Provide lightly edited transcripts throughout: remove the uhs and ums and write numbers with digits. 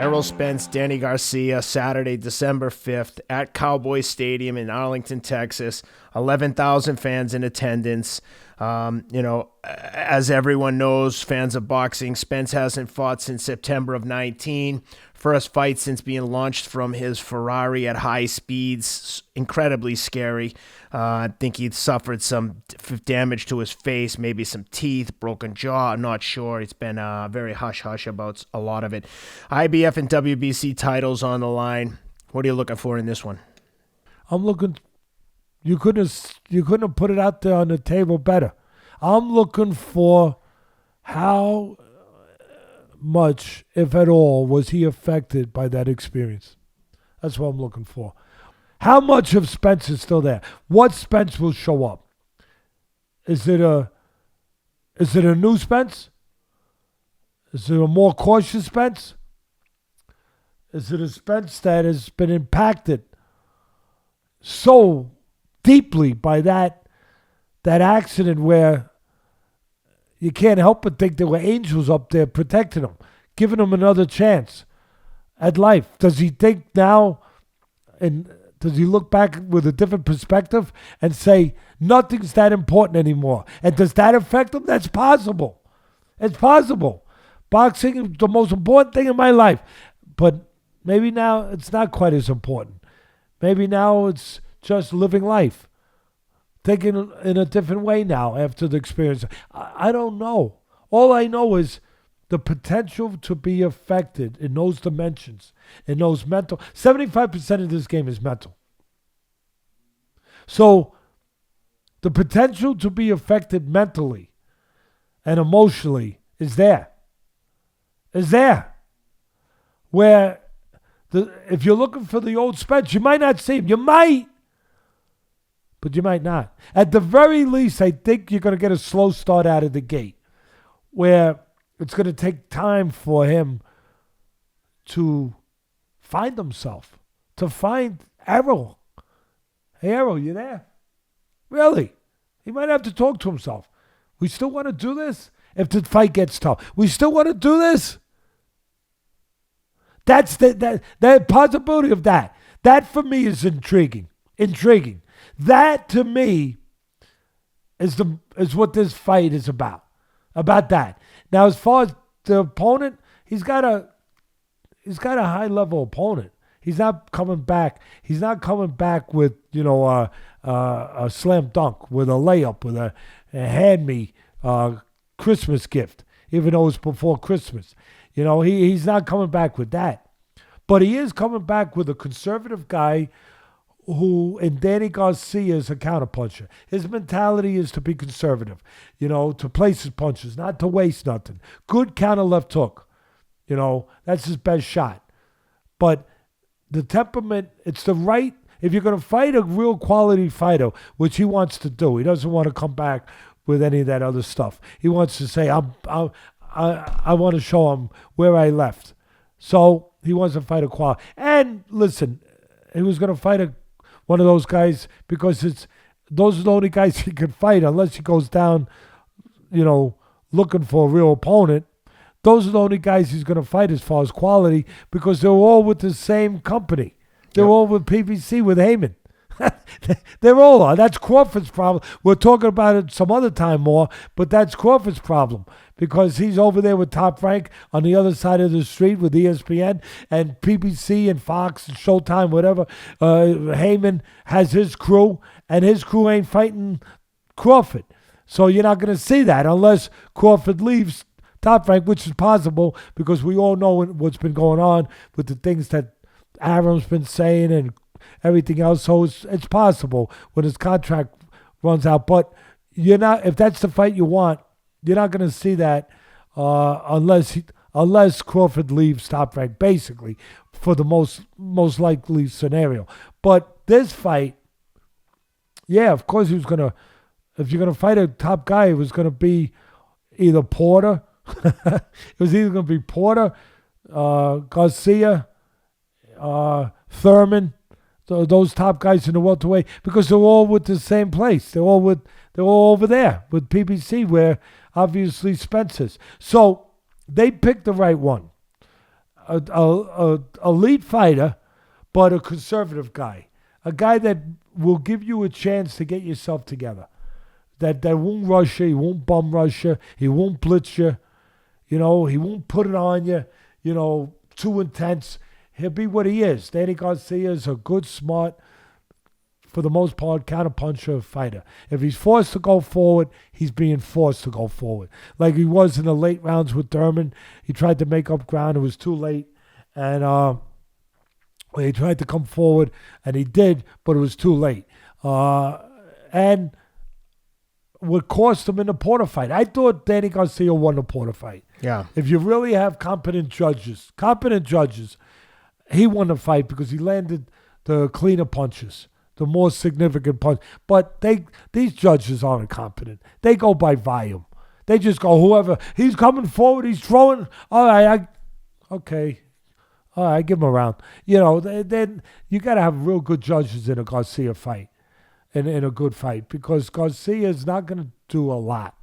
Errol Spence, Danny Garcia, Saturday, December 5th at Cowboy Stadium in Arlington, Texas. 11,000 fans in attendance. As everyone knows, fans of boxing, Spence hasn't fought since September of 19. First fight since being launched from his Ferrari at high speeds. Incredibly scary. I think he suffered some damage to his face, maybe some teeth, broken jaw. I'm not sure. It's been very hush-hush about a lot of it. IBF and WBC titles on the line. What are you looking for in this one? I'm looking. You couldn't have put it out there on the table better. I'm looking for how much, if at all, was he affected by that experience. That's what I'm looking for. How much of Spence is still there? What Spence will show up? Is it a new Spence? Is it a more cautious Spence? Is it a Spence that has been impacted so deeply by that accident where you can't help but think there were angels up there protecting him, giving him another chance at life? Does he think now, and does he look back with a different perspective and say nothing's that important anymore? And does that affect him? That's possible. It's possible. Boxing is the most important thing in my life. But maybe now it's not quite as important. Maybe now it's just living life. Thinking in a different way now after the experience. I don't know. All I know is the potential to be affected in those dimensions, in those mental. 75% of this game is mental. So the potential to be affected mentally and emotionally is there. Is there. Where if you're looking for the old Spence, you might not see him. You might. But you might not. At the very least, I think you're going to get a slow start out of the gate where it's going to take time for him to find himself, to find Errol. Hey, Errol, you there? Really? He might have to talk to himself. We still want to do this? If the fight gets tough, we still want to do this? That's the possibility of that. That for me is intriguing. Intriguing. That to me is what this fight is about. About that. Now, as far as the opponent, he's got a high level opponent. He's not coming back. He's not coming back with a slam dunk, with a layup, with a hand me Christmas gift, even though it's before Christmas. He's not coming back with that. But he is coming back with a conservative guy who, in Danny Garcia, is a counterpuncher. His mentality is to be conservative, to place his punches, not to waste nothing. Good counter left hook. That's his best shot. But the temperament, it's the right, if you're going to fight a real quality fighter, which he wants to do, he doesn't want to come back with any of that other stuff. He wants to say, I want to show him where I left. So he wants to fight a quality. And listen, he was going to fight one of those guys because those are the only guys he can fight unless he goes down, looking for a real opponent. Those are the only guys he's going to fight as far as quality because they're all with the same company. They're all with PBC, with Heyman. They're all on. That's Crawford's problem. We'll talk about it some other time more, but that's Crawford's problem because he's over there with Top Rank on the other side of the street with ESPN and PBC and Fox and Showtime, whatever. Heyman has his crew, and his crew ain't fighting Crawford. So you're not going to see that unless Crawford leaves Top Rank, which is possible because we all know what's been going on with the things that Aaron's been saying and everything else. So it's possible when his contract runs out. But you're not, if that's the fight you want, you're not going to see that unless Crawford leaves Top Rank, basically, for the most likely scenario. But this fight, yeah, of course he was going to, if you're going to fight a top guy, it was going to be either Porter. It was either going to be Porter, Garcia, Thurman, those top guys in the welterweight, because they're all with the same place. They're all over there with PBC, where obviously Spence is. So they picked the right one. a elite fighter, but a conservative guy. A guy that will give you a chance to get yourself together. That won't rush you. He won't bum rush you. He won't blitz you. He won't put it on you, too intense. He'll be what he is. Danny Garcia is a good, smart, for the most part, counterpuncher fighter. If he's forced to go forward, he's being forced to go forward. Like he was in the late rounds with Thurman. He tried to make up ground. It was too late. And he tried to come forward, and he did, but it was too late. And what cost him in the Porter fight. I thought Danny Garcia won the Porter fight. Yeah. If you really have competent judges, he won the fight because he landed the cleaner punches, the more significant punch. But these judges aren't competent. They go by volume. They just go, whoever, he's coming forward, he's throwing, all right, okay. All right, give him a round. Then you got to have real good judges in a Garcia fight. In a good fight, because Garcia is not going to do a lot.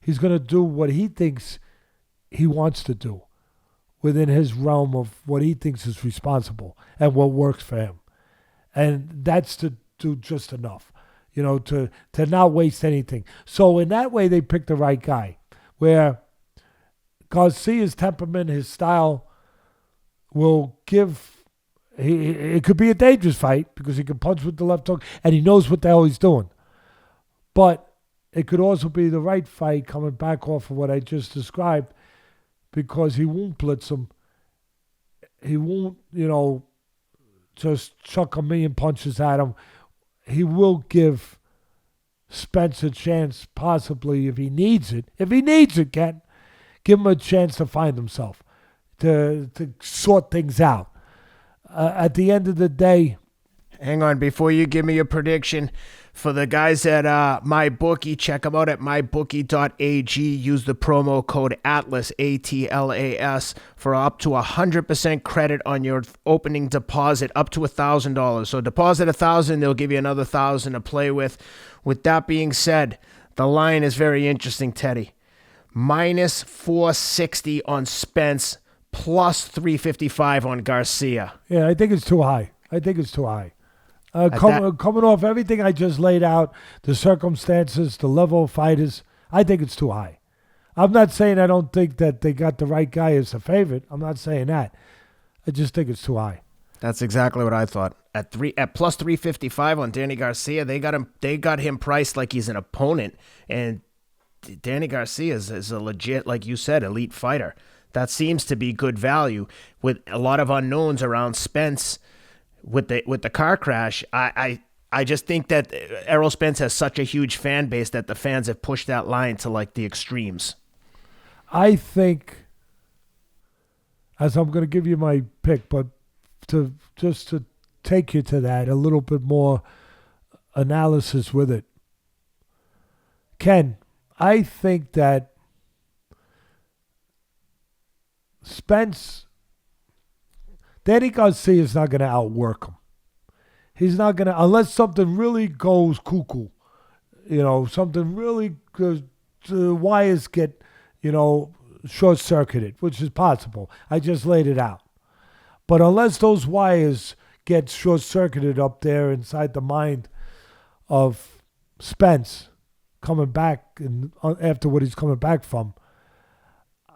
He's going to do what he thinks he wants to do within his realm of what he thinks is responsible and what works for him. And that's to do just enough, to not waste anything. So in that way, they picked the right guy, where Garcia's temperament, his style will give... It could be a dangerous fight because he can punch with the left hook and he knows what the hell he's doing. But it could also be the right fight coming back off of what I just described because he won't blitz him. He won't, just chuck a million punches at him. He will give Spence a chance, possibly if he needs it. If he needs it, Ken, give him a chance to find himself, to sort things out. At the end of the day... Hang on, before you give me your prediction, for the guys at MyBookie, check them out at mybookie.ag. Use the promo code ATLAS, ATLAS, for up to 100% credit on your opening deposit, up to $1,000. So deposit $1,000, they'll give you another $1,000 to play with. With that being said, the line is very interesting, Teddy. Minus 460 on Spence, plus 355 on Garcia. Yeah, I think it's too high. Coming off everything I just laid out, the circumstances, the level of fighters, I think it's too high. I'm not saying I don't think that they got the right guy as a favorite. I'm not saying that. I just think it's too high. That's exactly what I thought. At plus 355 on Danny Garcia, they got him priced like he's an opponent, and Danny Garcia is a legit, like you said, elite fighter. That seems to be good value with a lot of unknowns around Spence with the car crash. I just think that Errol Spence has such a huge fan base that the fans have pushed that line to like the extremes. I think, as I'm going to give you my pick, but to take you to that, a little bit more analysis with it. Ken, I think that Danny Garcia is not going to outwork him. He's not going to, unless something really goes cuckoo. Something really goes, the wires get, short-circuited, which is possible. I just laid it out. But unless those wires get short-circuited up there inside the mind of Spence coming back and after what he's coming back from,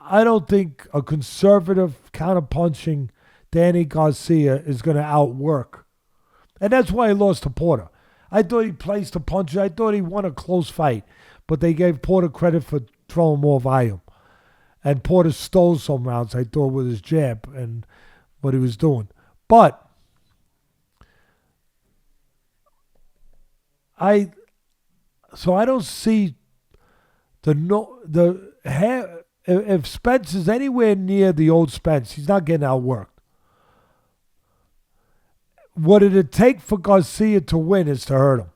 I don't think a conservative counterpunching Danny Garcia is going to outwork. And that's why he lost to Porter. I thought he placed a punch. I thought he won a close fight. But they gave Porter credit for throwing more volume. And Porter stole some rounds, I thought, with his jab and what he was doing. But I don't see if Spence is anywhere near the old Spence, he's not getting outworked. What it'd take for Garcia to win is to hurt him,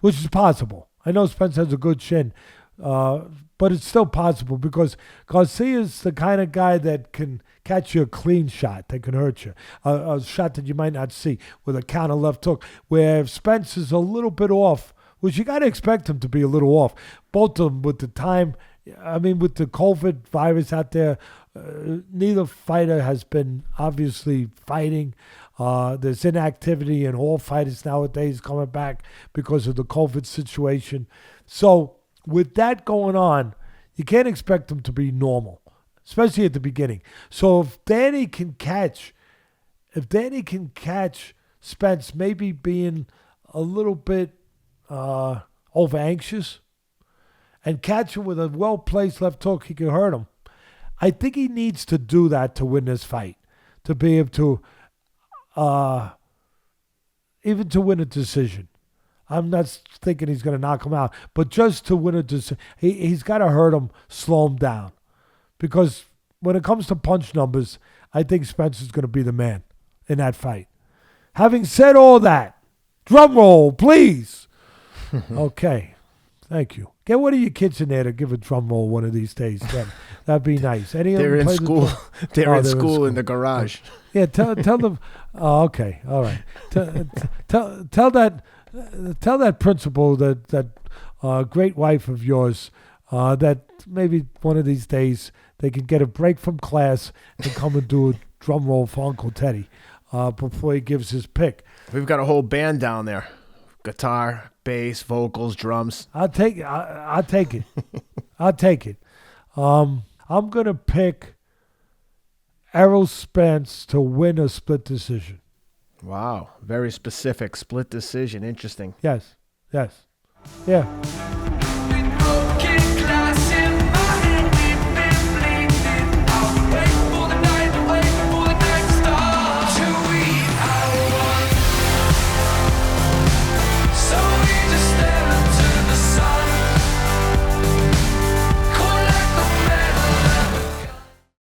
which is possible. I know Spence has a good chin, but it's still possible because Garcia's the kind of guy that can catch you a clean shot that can hurt you, a shot that you might not see with a counter left hook, where if Spence is a little bit off, which you got to expect him to be a little off, both of them with the time I mean, with the COVID virus out there, neither fighter has been obviously fighting. There's inactivity in all fighters nowadays coming back because of the COVID situation. So with that going on, you can't expect them to be normal, especially at the beginning. So if Danny can catch Spence maybe being a little bit over anxious and catch him with a well-placed left hook, he can hurt him. I think he needs to do that to win this fight, to be able to even to win a decision. I'm not thinking he's going to knock him out, but just to win a decision, he's got to hurt him, slow him down. Because when it comes to punch numbers, I think Spencer's going to be the man in that fight. Having said all that, drum roll, please. Okay, thank you. Get one of your kids in there to give a drum roll one of these days. That'd be nice. They're in school. They're in school in the garage. Yeah, tell them. Oh, okay, all right. Tell that principal, that great wife of yours, that maybe one of these days they can get a break from class and come and do a drum roll for Uncle Teddy before he gives his pick. We've got a whole band down there: guitar, bass, vocals, drums. I'll take it. I'll take it. I'm gonna pick Errol Spence to win a split decision. Wow, very specific split decision. Interesting. Yes. Yeah.